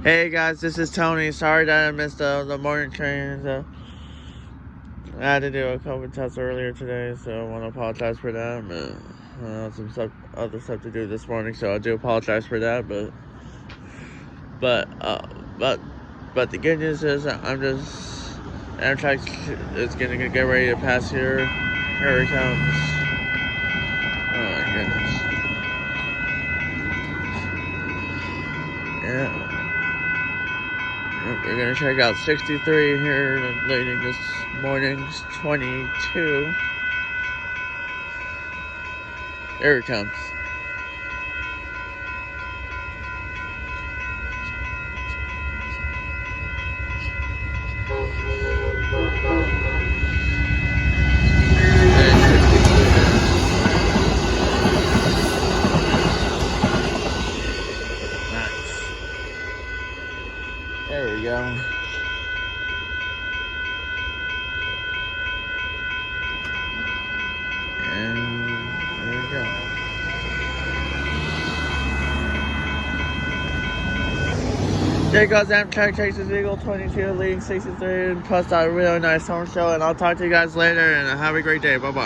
Hey guys, this is Tony. Sorry that I missed the morning train. I had to do a COVID test earlier today, so I want to apologize for that. But other stuff to do this morning, so I do apologize for that. But but the good news is Amtrak is gonna get ready to pass here. Here it comes. Oh my goodness. Yeah. We're gonna check out 63 here, leading this morning's 22. There it comes. Nice. There we go. And there we go. There goes Amtrak Texas Eagle 22 leading 63 and plus that really nice home show. And I'll talk to you guys later and have a great day. Bye bye.